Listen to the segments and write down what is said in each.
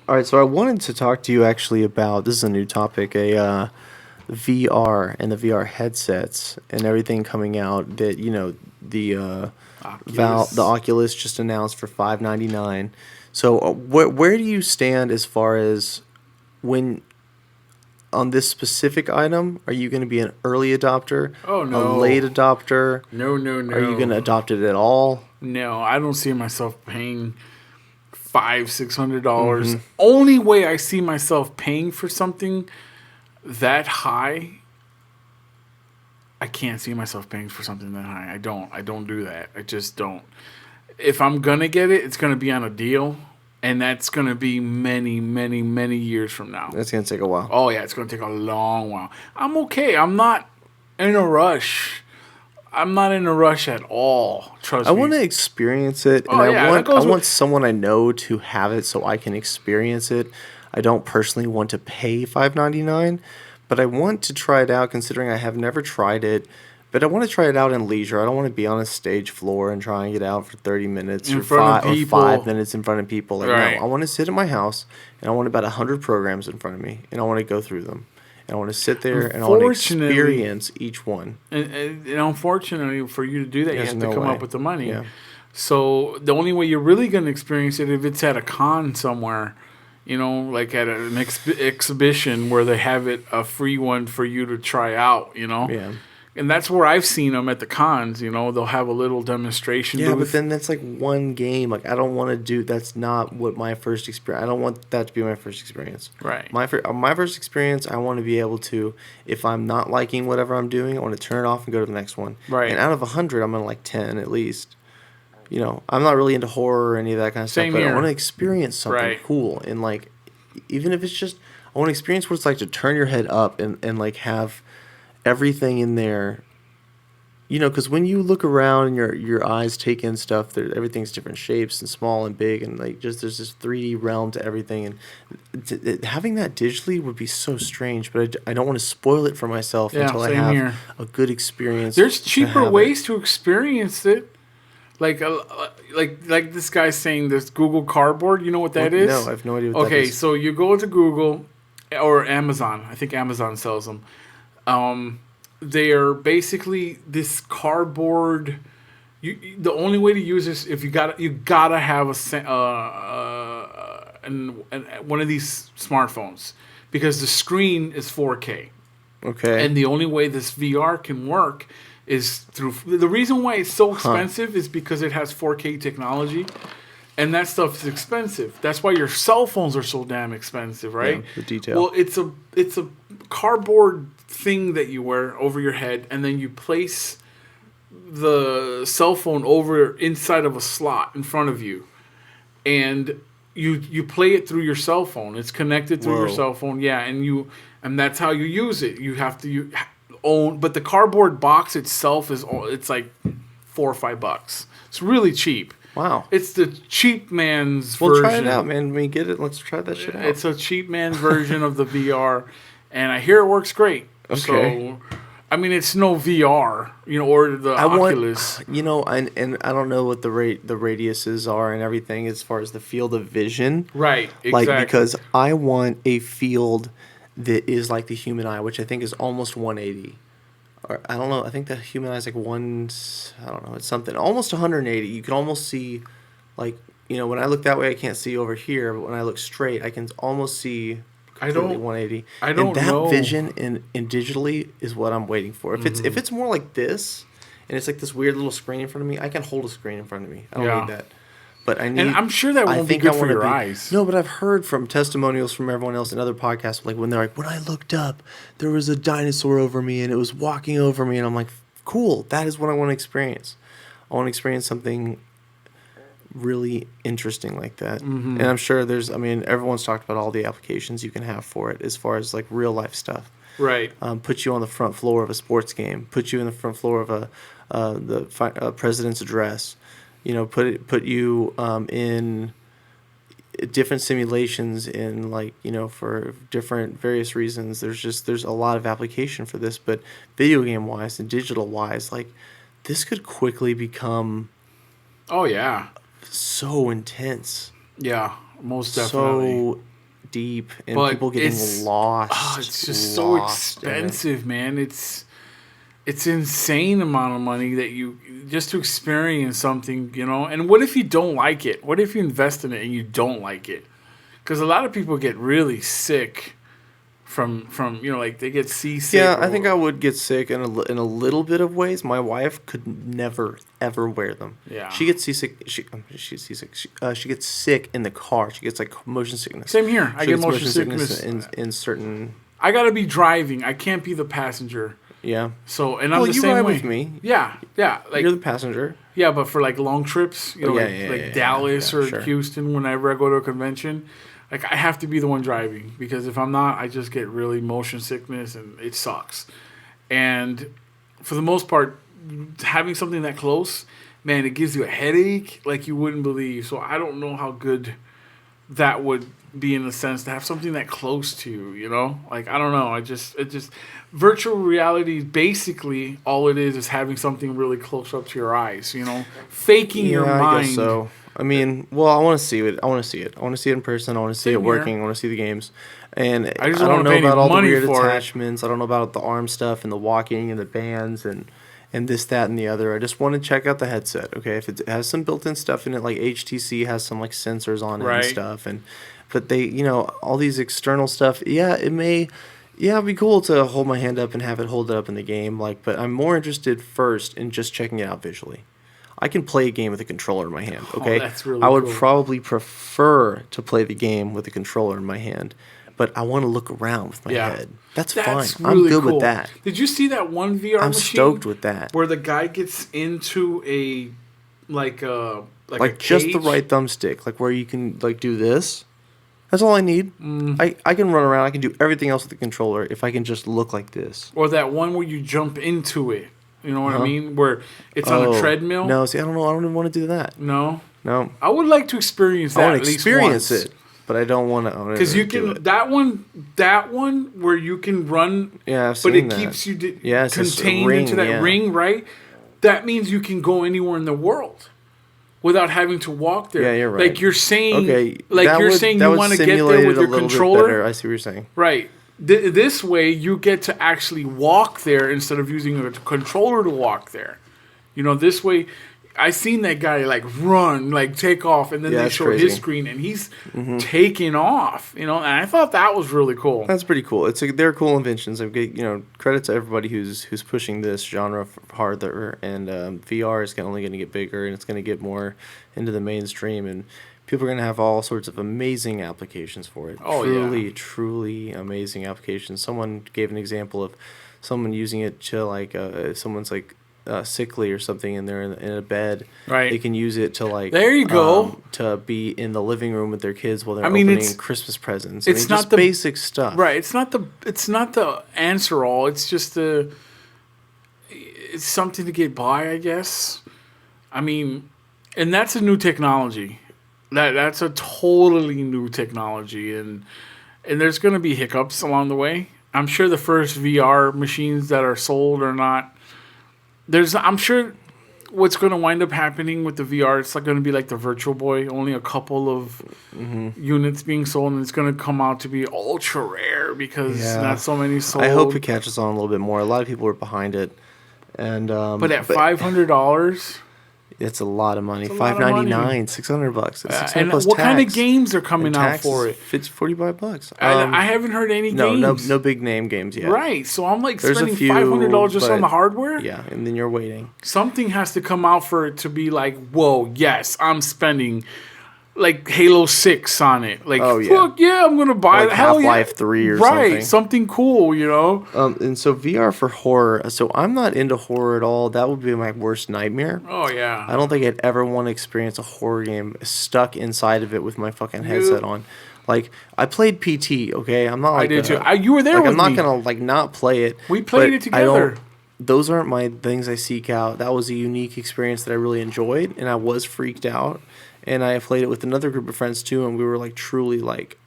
All right, so I wanted to talk to you actually about, this is a new topic, VR and the VR headsets and everything coming out that, the the Oculus just announced for $599. So where do you stand as far as when on this specific item? Are you going to be an early adopter? Oh, A no. late adopter? No. Are you going to adopt it at all? No, I don't see myself paying $500-$600. Mm-hmm. Only way I see myself paying for something that high, I can't see myself paying for something that high. I don't do that. I just don't. If I'm gonna get it, it's gonna be on a deal, and that's gonna be many, many, many years from now. That's going to take a while. Oh yeah, it's gonna take a long while. I'm okay. I'm not in a rush. I'm not in a rush at all. Trust me. I want to experience it, and I want someone I know to have it so I can experience it. I don't personally want to pay $599, but I want to try it out. Considering I have never tried it, but I want to try it out in leisure. I don't want to be on a stage floor and trying it out for 30 minutes or 5 minutes in front of people. Like, right. No, I want to sit at my house, and I want about 100 programs in front of me, and I want to go through them. And I want to sit there and I want to experience each one. And unfortunately, for you to do that, you have to come up with the money. Yeah. So the only way you're really going to experience it if it's at a con somewhere, like at an exhibition where they have it a free one for you to try out, Yeah. And that's where I've seen them at the cons. They'll have a little demonstration. Yeah, booth. but then that's like one game. Like I don't want to do. That's not what my first experience. I don't want that to be my first experience. Right. My first experience, I want to be able to. If I'm not liking whatever I'm doing, I want to turn it off and go to the next one. Right. And out of 100, I'm gonna like 10 at least. I'm not really into horror or any of that kind of Same stuff. But here. I want to experience something cool and like, even if it's just, I want to experience what it's like to turn your head up and like have everything in there. Because when you look around and your eyes take in stuff, everything's different shapes and small and big, and like just there's this 3D realm to everything, and having that digitally would be so strange. But I don't want to spoil it for myself until I have a good experience. There's cheaper ways to experience it, like this guy's saying this Google Cardboard. You know what that is? No, I have no idea what that is. Okay, so you go to Google or Amazon. I think Amazon sells them. They are basically this cardboard. The only way to use this if you gotta have one of these smartphones because the screen is 4K. Okay. And the only way this VR can work is through. The reason why it's so expensive is because it has 4K technology, and that stuff is expensive. That's why your cell phones are so damn expensive, right? Yeah, the detail. Well, it's a cardboard thing that you wear over your head, and then you place the cell phone over inside of a slot in front of you, and you play it through your cell phone. It's connected through your cell phone, yeah, and that's how you use it. You have to own, but the cardboard box itself it's like $4 or $5. It's really cheap. Wow. It's the cheap man's version. We'll try it out, man. We get it. Let's try that shit out. It's a cheap man's version of the VR, and I hear it works great. Okay. So, I mean, it's no VR, or the Oculus. And I don't know what the radiuses are and everything as far as the field of vision. Right, exactly. Like, because I want a field that is like the human eye, which I think is almost 180. Or I don't know. I think the human eye is like I don't know. It's something almost 180. You can almost see, like, when I look that way, I can't see over here. But when I look straight, I can almost see. 180. I don't know. And that vision in digitally is what I'm waiting for. If it's more like this, and it's like this weird little screen in front of me, I can hold a screen in front of me. I don't need that. But I need. And I'm sure that won't be good for your eyes. No, but I've heard from testimonials from everyone else in other podcasts, like when they're like, when I looked up, there was a dinosaur over me, and it was walking over me, and I'm like, cool. That is what I want to experience. I want to experience something really interesting like that. And I'm sure everyone's talked about all the applications you can have for it as far as like real life stuff. Right. Put you on the front floor of a sports game. Put you in the front floor of the president's address. Put you in different simulations in for different various reasons. There's a lot of application for this, but video game wise and digital wise, like this could quickly become. Oh yeah. So intense. Yeah, most definitely. So deep and but people getting lost. It's just so expensive, man. It's insane amount of money that you just to experience something, you know. And what if you don't like it? What if you invest in it and you don't like it? Because a lot of people get really sick from you know, like they get seasick. Yeah, I think I would get sick in a little bit of ways. My wife could never ever wear them. Yeah, she gets seasick. She's seasick. She gets sick in the car. She gets like motion sickness. Same here. I get motion sickness in certain. I gotta be driving. I can't be the passenger. Yeah. So and I'm the same way. You ride with me. Yeah. Like you're the passenger. Yeah, but for like long trips, you know, like Dallas or Houston, whenever I go to a convention. Like, I have to be the one driving because if I'm not, I just get really motion sickness and it sucks. And for the most part, having something that close, man, it gives you a headache like you wouldn't believe. So I don't know how good that would be in a sense to have something that close to you, you know? Like, I don't know. It just virtual reality, basically, all it is having something really close up to your eyes, you know? Faking your mind. I guess so. I mean, well, I want to see it. I want to see it. I want to see it in person. I want to see it working. I want to see the games. And I don't know about all the weird attachments. I don't know about the arm stuff and the walking and the bands and this, that, and the other. I just want to check out the headset. Okay, if it has some built-in stuff in it, like HTC has some like sensors on it and stuff, but they, you know, all these external stuff. Yeah, it may. Yeah, it'd be cool to hold my hand up and have it hold it up in the game. Like, but I'm more interested first in just checking it out visually. I can play a game with a controller in my hand, okay? That's really I would probably prefer to play the game with a controller in my hand, but I want to look around with my head. That's fine. Really I'm good with that. Did you see that one VR machine? I'm stoked with that. Where the guy gets into a like just the right thumbstick, like where you can like do this. That's all I need. I can run around. I can do everything else with the controller if I can just look like this. Or that one where you jump into it. You know what I mean? Where it's on a treadmill. No, see, I don't know. I don't even want to do that. No. I would like to experience that. I want to experience it, but I don't want to. Because you can that one where you can run. Yeah, I've seen that. Keeps you contained into that ring, right? That means you can go anywhere in the world without having to walk there. Yeah, you're right. Like you're saying, you want to get there with your controller. I see what you're saying. Right. This way, you get to actually walk there instead of using a controller to walk there. You know, this way, I seen that guy like run, like take off, and then they show his screen, and he's taking off. You know, and I thought that was really cool. That's pretty cool. They're cool inventions. Credit to everybody who's pushing this genre harder, and VR is only going to get bigger, and it's going to get more into the mainstream, and people are going to have all sorts of amazing applications for it. Truly amazing applications. Someone gave an example of someone using it to, like, if someone's, like, sickly or something and they're in a bed, they can use it to, like... There you go. To be in the living room with their kids while they're opening Christmas presents. It's not just basic stuff. Right. It's not the answer all. It's just it's something to get by, I guess. I mean, and that's a new technology. That's a totally new technology, and there's going to be hiccups along the way. I'm sure the first VR machines that are sold are not. I'm sure what's going to wind up happening with the VR, it's going to be like the Virtual Boy, only a couple of units being sold, and it's going to come out to be ultra rare because not so many sold. I hope it catches on a little bit more. A lot of people are behind it, and but at $500. It's a lot of money. $599, $600. $600 and plus what tax. kind of games are coming out for it? It's $45. I haven't heard any games. No big name games yet. Right, so I'm like spending $500 just on the hardware. Yeah, and then you're waiting. Something has to come out for it to be like, whoa, yes, I'm spending like Halo 6 on it. Like, fuck yeah, I'm gonna buy like Half-Life 3 or something. Right, something cool, you know. And so VR for horror. So I'm not into horror at all. That would be my worst nightmare. Oh yeah. I don't think I'd ever want to experience a horror game stuck inside of it with my fucking headset on. Like, I played PT. Okay, I'm not. Like, I did too. You were there. Like, with I'm not me. gonna like not play it. We played it together. Those aren't my things I seek out. That was a unique experience that I really enjoyed, and I was freaked out. And I played it with another group of friends too, and we were like truly like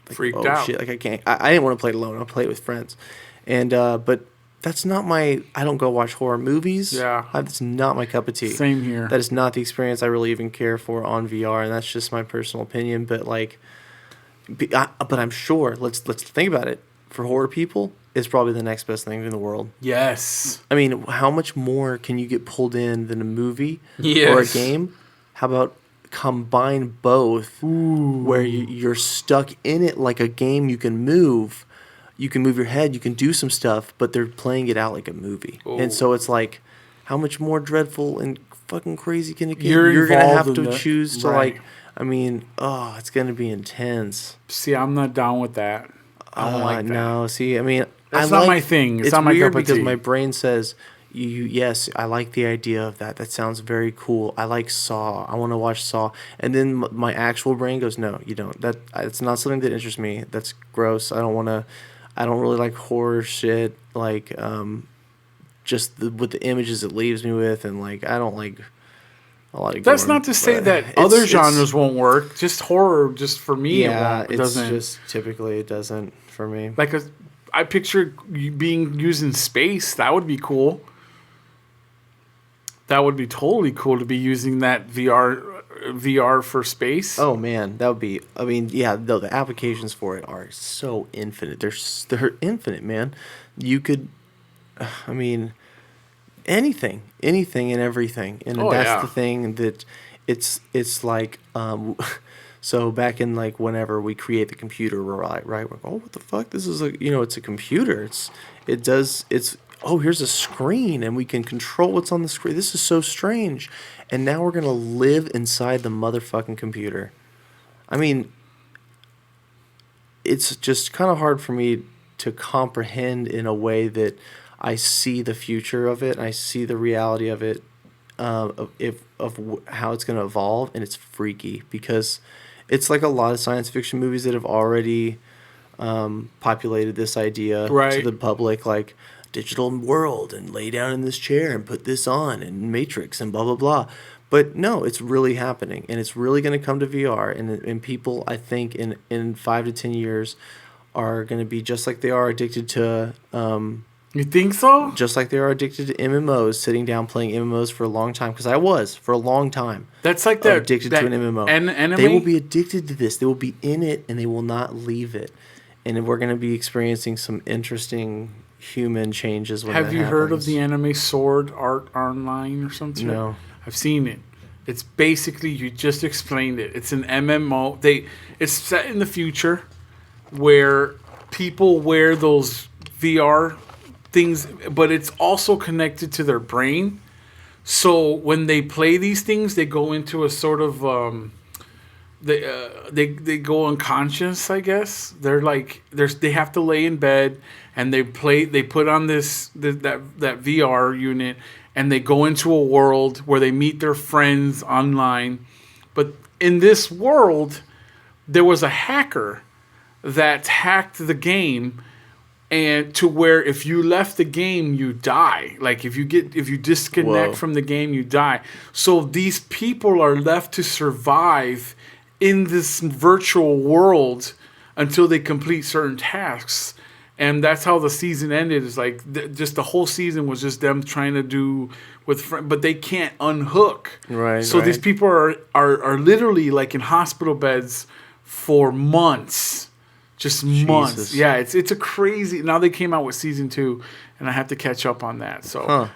freaked out. Shit, like I can't. I didn't want to play it alone. I played it with friends, and but that's not my. I don't go watch horror movies. Yeah, that's not my cup of tea. Same here. That is not the experience I really even care for on VR, and that's just my personal opinion. But like, But I'm sure. Let's think about it. For horror people, it's probably the next best thing in the world. Yes. I mean, how much more can you get pulled in than a movie Yes. or a game? How about combine both, where you're stuck in it like a game? You can move your head, you can do some stuff, but they're playing it out like a movie. And so it's like, how much more dreadful and fucking crazy can it get? You're gonna have to choose to like. I mean, it's gonna be intense. See, I'm not down with that. I don't like that. No, see, I mean, that's not my thing. It's not my weird cup of because tea. my brain says, yes, I like the idea of that. That sounds very cool. I like Saw. I want to watch Saw. And then my actual brain goes, no, you don't. It's not something that interests me. That's gross. I don't really like horror shit. Like, just with the images it leaves me with, and like, I don't like a lot of. That's not to say that other genres won't work. Just horror, just for me, it doesn't. Just typically it doesn't for me. Like I picture being used in space. That would be cool. That would be totally cool to be using that VR for space. Oh man, that would be. I mean, yeah, the applications for it are so infinite. They're infinite, man. You could, I mean, anything and everything, and that's the thing that it's like. So back in like whenever we create the computer, we're right. We're like, oh, what the fuck? This is it's a computer. Here's a screen and we can control what's on the screen. This is so strange. And now we're gonna live inside the motherfucking computer. I mean, it's just kind of hard for me to comprehend in a way that I see the future of it. I see the reality of it, of how it's gonna evolve, and it's freaky because. It's like a lot of science fiction movies that have already populated this idea to the public, like digital world and lay down in this chair and put this on and Matrix and blah, blah, blah. But no, it's really happening, and it's really going to come to VR. And people, I think, in 5 to 10 years are going to be just like they are addicted to... you think so? Just like they are addicted to MMOs, sitting down playing MMOs for a long time. Because I was for a long time. That's like that addicted to an MMO. Enemy? They will be addicted to this. They will be in it, and they will not leave it. And we're going to be experiencing some interesting human changes when that happens. Have you heard of the anime Sword Art Online or something? No. I've seen it. It's basically, you just explained it. It's an MMO. It's set in the future where people wear those VR things, but it's also connected to their brain. So when they play these things, they go into a sort of they go unconscious, I guess. They're like they have to lay in bed and they put on that VR unit and they go into a world where they meet their friends online. But in this world, there was a hacker that hacked the game, and to where if you left the game, you die. Like if you disconnect from the game, you die. So these people are left to survive in this virtual world until they complete certain tasks. And that's how the season ended. It's like just the whole season was just them trying to do with friends, but they can't unhook. Right. So these people are literally like in hospital beds for months. Just months. Yeah, it's a crazy. Now they came out with season 2, and I have to catch up on that. So